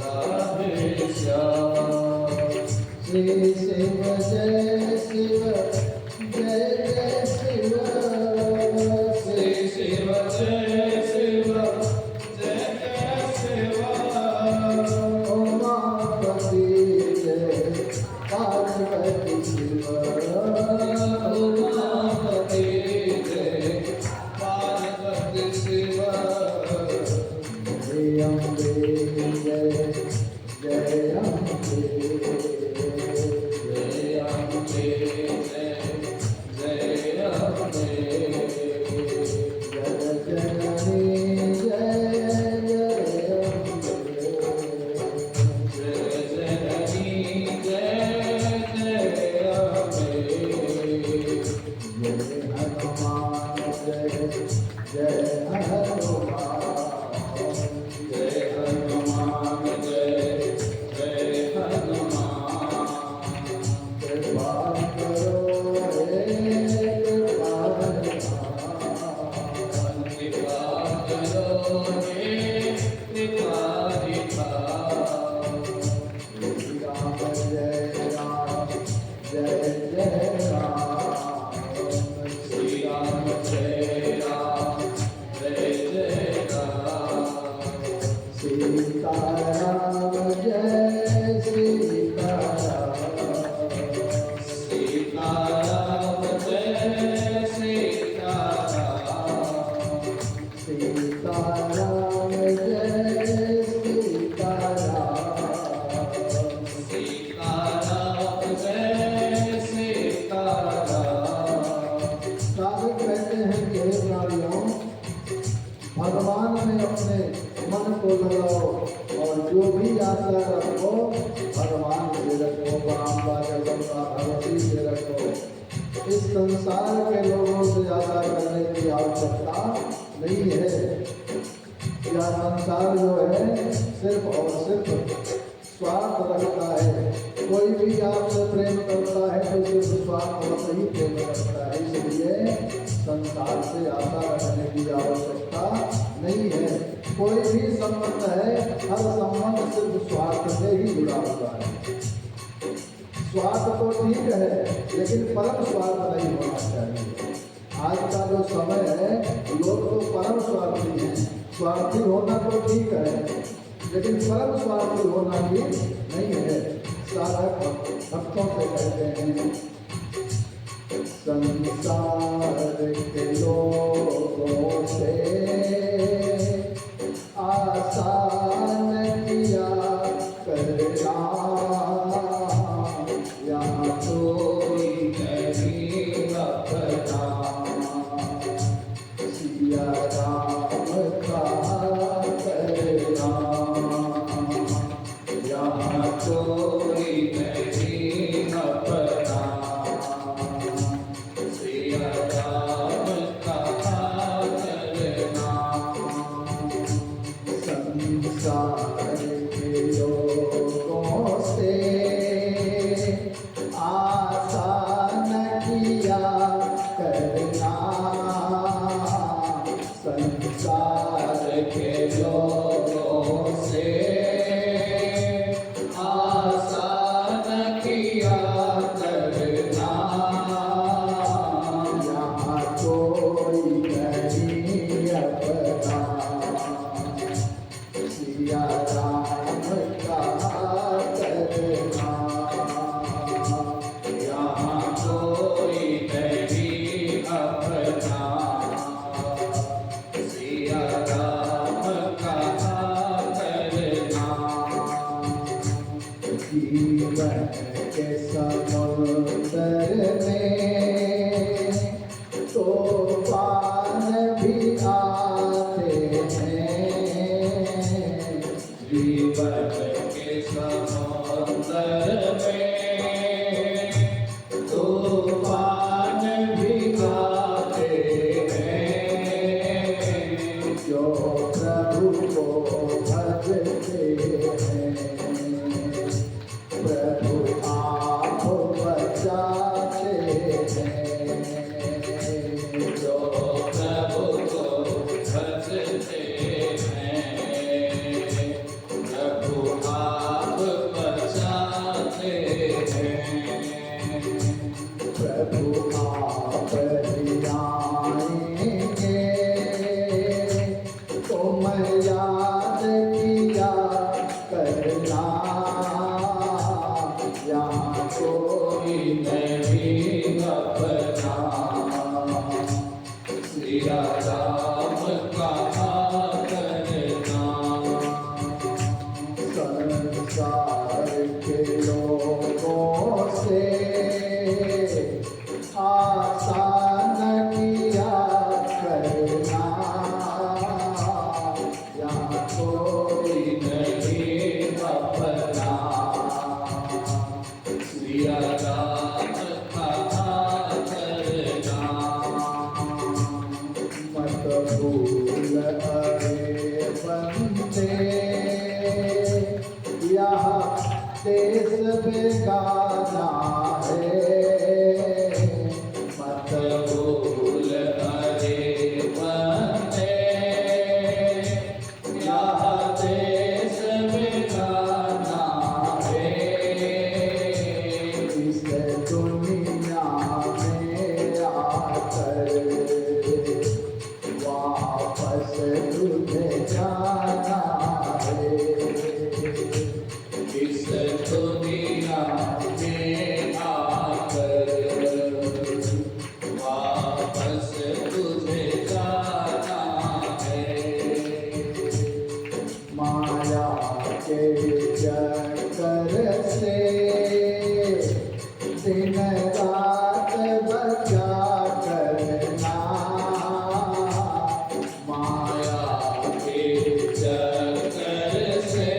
राधे श्याम, श्री शिव जय शिव जय जय शिव, श्री शिव जय शिव जय जय शिव, उमापति जय पार्वती शिव, उमापति जय पार्वती शिव, जय अम्बे जय जय अम्बे, जय अम्बे जय अम्बे, जय जननी जय जय अम्बे, जय जननी जय जय अम्बे, जय हनुमान जय जय हनुमान, जय हनुमान जय जय हनुमान, कृपा करो हे कृपा कृपा करो हे कृपा श्री राम जय राम जय जय राम, श्री राम जय राम जय जय राम, सीता राम जय सीता राम, सीता राम जय सीता राम, सीता राम जय सीता राम, सीता राम जय सीता राम, साधक कहते हैं कि हे प्राणियों, भगवान में अपने मन को लगाओ और जो भी आशा रखो भगवान से रखो, राम जगन्नाथ भगवती से रखो। इस संसार के लोगों से आशा करने की आवश्यकता नहीं है। यह संसार जो है सिर्फ और सिर्फ स्वार्थ रखता है। कोई भी आपसे प्रेम करता है तो सिर्फ स्वार्थ से ही प्रेम करता है। इसलिए संसार से आशा रखने की आवश्यकता नहीं है। कोई भी संबंध है, हर संबंध सिर्फ स्वार्थ से ही जुड़ा हुआ है। स्वार्थ तो ठीक है, लेकिन परम स्वार्थ नहीं होना चाहिए। आज का जो समय है, लोग तो परम स्वार्थी हैं। स्वार्थी होना तो ठीक है, लेकिन परम स्वार्थी होना भी नहीं है। साधक भक्तों से कहते हैं, संसार के लोगों से आसान किया करना, यहाँ कोई नहीं अपना, सिया राम का करना, यहाँ कोई नहीं अपना, सिया राम का करना, किया करना। यहाँ कोई नहीं अपना, सिया राम का करना। यहाँ कोई नहीं अपना, सिया राम का करना। जीवन के समुद्र में तूफान भी आते हैं। जीवन के समुद्र में तूफान भी आते हैं। जो प्रभु को भजते हैं, प्रभु आप बचाते हैं। जो प्रभु को भजते हैं, प्रभु आप बचाते हैं। प्रभु आप ही आएंगे, तुम याद किया करना। यहाँ कोई नहीं अपना, सिया राम का करना। संसार के लोगों से आसान किया करना। यहाँ कोई नहीं अपना, सिया राम का करना। मत भूल अरे बंदे, यह देश बेगाना है। मत भूल अरे बंदे, यह देश बेगाना है। इस दुनिया में आकर वापस तुझे जाना है। इस दुनिया में आकर वापस तुझे जाना है। माया के चक्कर से दिन रात बचा करना। माया के चक्कर से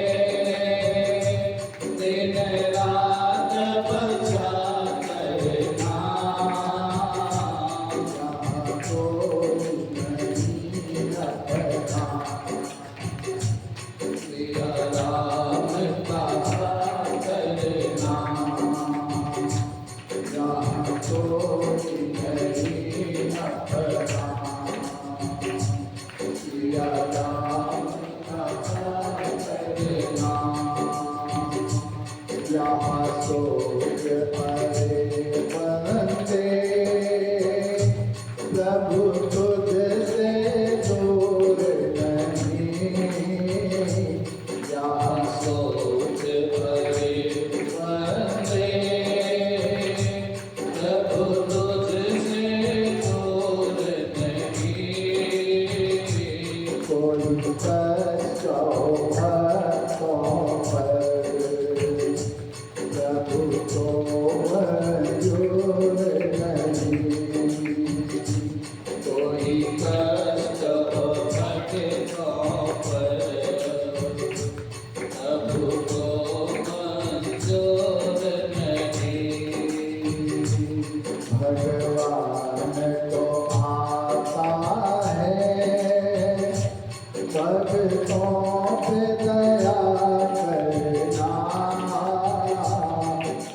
दिन रात बचा करना। यहाँ कोई नहीं अपना, सिया राम का करना। यहाँ कोई नहीं अपना, सिया राम का करना। यहाँ सोच अरे बंदे, प्रभु तुझसे दूर नहीं। यहाँ सोच परे बंदे, प्रभु तुझसे दूर नहीं। कोई कष्ट भक्तों पर, प्रभु को मंजूर नहीं। कोई कष्ट भक्तों पर, प्रभु को मंजूर नहीं। भगवान को आता है भक्तों पे दया करना।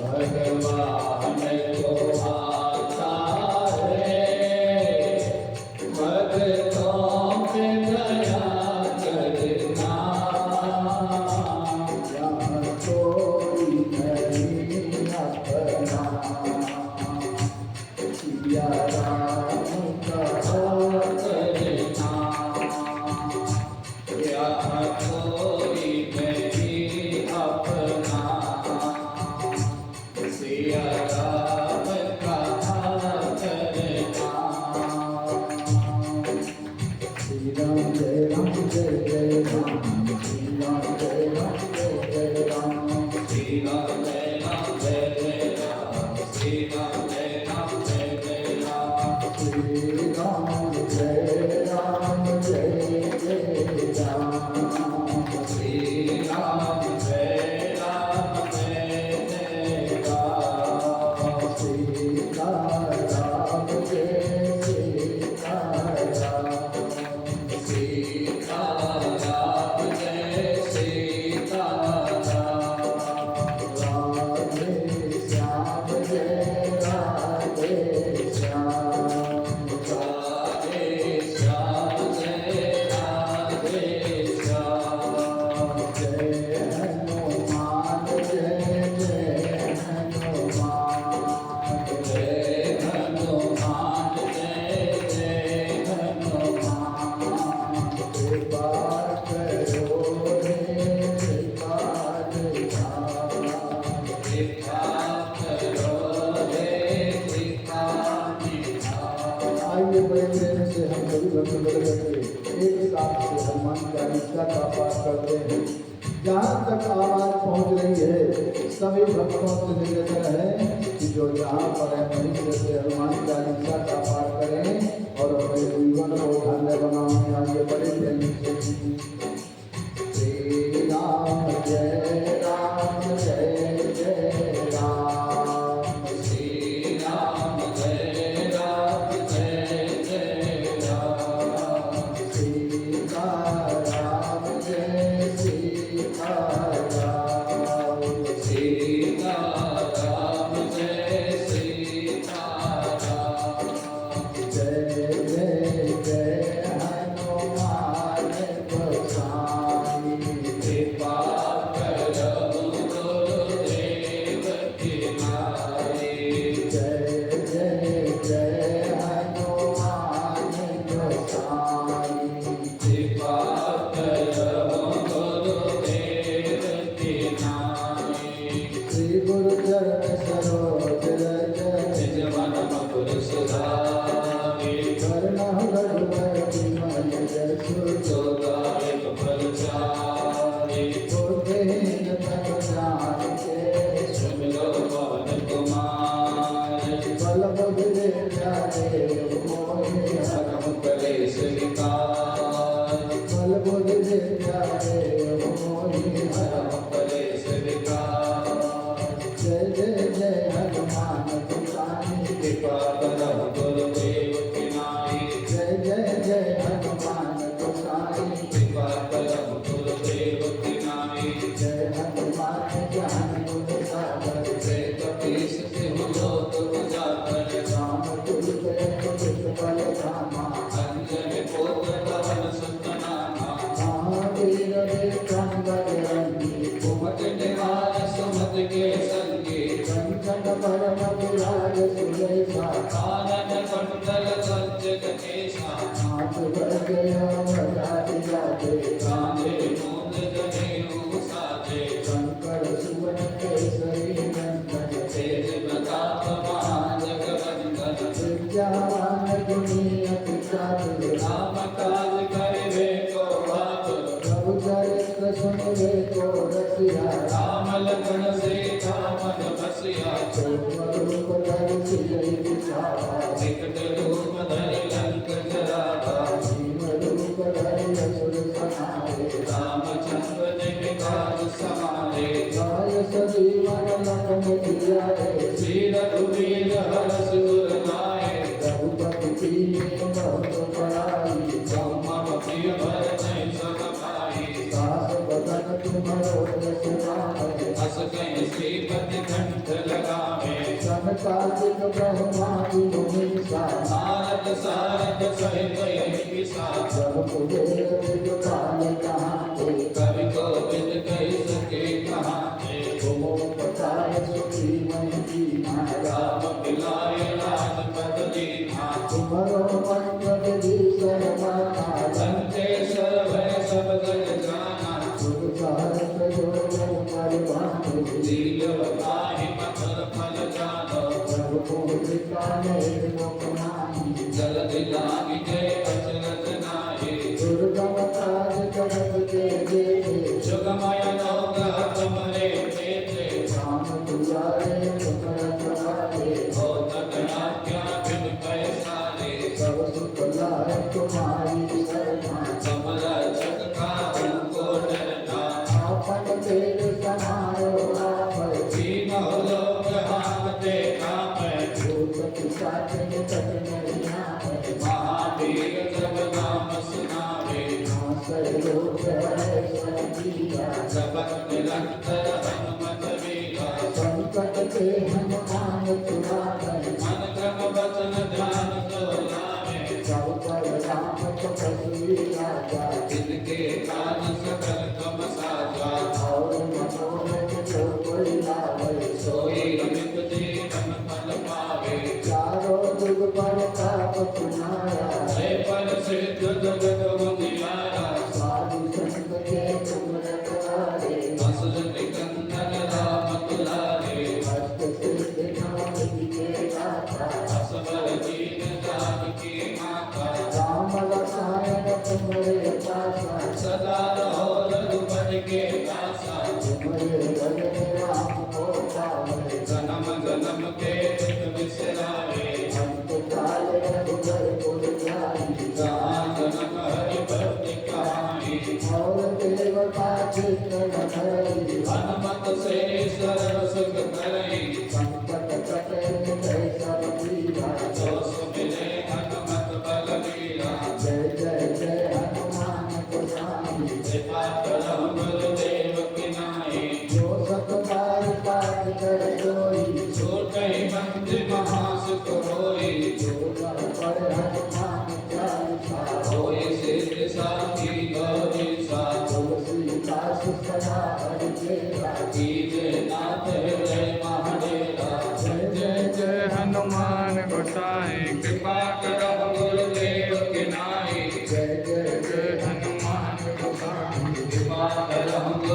भगवान को भक्त वर्ग के एक साथ से हनुमान चालीसा का पाठ करते हैं। जहाँ तक आवाज पहुँच रही है सभी भक्तों से निवेदन है कि जो जहाँ पर है वहीं से हनुमान चालीसा का पाठ करें और अपने जीवन को धन्य बनाने आगे बढ़े। श्री राम जय राम जय जय राम। श्री राम जय राम जय जय राम। सीता राम जय सीता राम। सीता राम जय सीता राम। जय जय जय हनुमान गोसाई। कृपा करहु गुरुदेव की नाई। जय जय जय हनुमान गोसाई। कृपा करहु गुरुदेव की नाई। श्री गुरु चरण सरोज रज निज मन मुकुर सुधारि। करुणा रघुवर विमल जसु। जो दायक फल चारि। गोपेन तन जानिके सुमिरो पवन कुमार। बल बुद्धि जाने मोहि। हरहु कलेश विकार। बल बुद्धि जाने मोहि। हरहु कलेश विकार। जय जय जय हनुमान गोसाई। कृपा करहु गुरुदेव की नाई। जय जय जय हनुमान गोसाई। कृपा करहु गुरुदेव की नाई। जय हनुमान ज्ञान गुण सागर। जय कपीस तिहु लोक उजागर। राम दुर्जय दुष्ट बल धामा। अंजनी पुत्र पवन सुत नामा। महावीर विक्रम बजरंगी। कुमति निवार सुमति के संगी। कंचन बरन विराज सुलेसा। कानन कुंडल कंचन केसा। हाथ भजय बजाति जाते। कांधे मूंज जनेऊ साजे। शंकर सुवन केसरी नंदन। तेज प्रताप महाजगवंदन। विद्यावान गुणी अति चातुर। राम काज करिबे को आतुर। प्रभु चरित्र सुनिबे को रसिया। राम लखन सीता मन बसिया। रूप धरि सियहि दिखावा। विकट रूप धरि लंक जरावा। भीम रूप धरि असुर संहारे। रामचंद्र जी काज समारे। गाय सजीवन लखन जियाए। श्री रघुवीर हरष उर लाए। रघुपति कीन्ही बहुत बड़ाई। ब्रह्म प्रिय भरत सब भाई। दास बदन तुम्हरो यश गावे। हस कहि श्रीपति कंठ लगावे। सनकादिक ब्रह्मादि मुनीसा। नारद सारद सहित यही विसा। प्रभु देव दिगपाल कहाते। कवि कोविद कहि सके कहाते। तुमो पताय सुखीमहि दीना। राम मिलाए राजपद दीना। तुम्हरो मंत्र विभीषण माना। लंकेश्वर भय सब जग जाना। सुख सहस्र जो परिभाषे। लील बताहि मधुर फल जानो। रघुपुत्रिका मेघ मुखमाही। जलधि लागी गए अचरज नाहि। दुर्गम काज करत के जेते। जुगमय लोक तुमरे तेते। राम दुआरे तुम्हर सहारे। होत न आज्ञा बिन पैसारे। सब सुख लाए तुम्हारी शरणा। कमल जग काहू को डरना। आपन तेज समारो आप। तीनों लोक हांकते कांपे। भूत पिशाच निकट नहीं आवे। महावीर जब नाम सुनावे। नासै रोग हरै संजीवा। जपत निरंतर हनुमत वीरा। संकट ते हनुमान छुड़ावे। मन क्रम वचन ध्यान जो लावे। सब पर राम तपस्वी राजा। जिनके काज सकल कम साजा। और मनोरथ जो कोई लावे। सोई अमित जीवन फल पावे। चारों जुग पर ताप तुम्हारा। जय पर सिद्ध जगत उजियारा। साधु संत के तुम रखवारे। असुर निकंदन राम दुलारे। अष्ट सिद्धि नव निधि करम गुरुदेव की नाई। जो सतबार पाठ कर कोई, छूटहि बंधु महासुख होई। जो कर पढ़े हनुमान चालीसा, होय सिद्ध साखी गौरी सा। तुलसीदास सदा हरिचेरा, कीजे नाथ हृदय महाडेरा। जय जय हनुमान गोसाई कृपा करो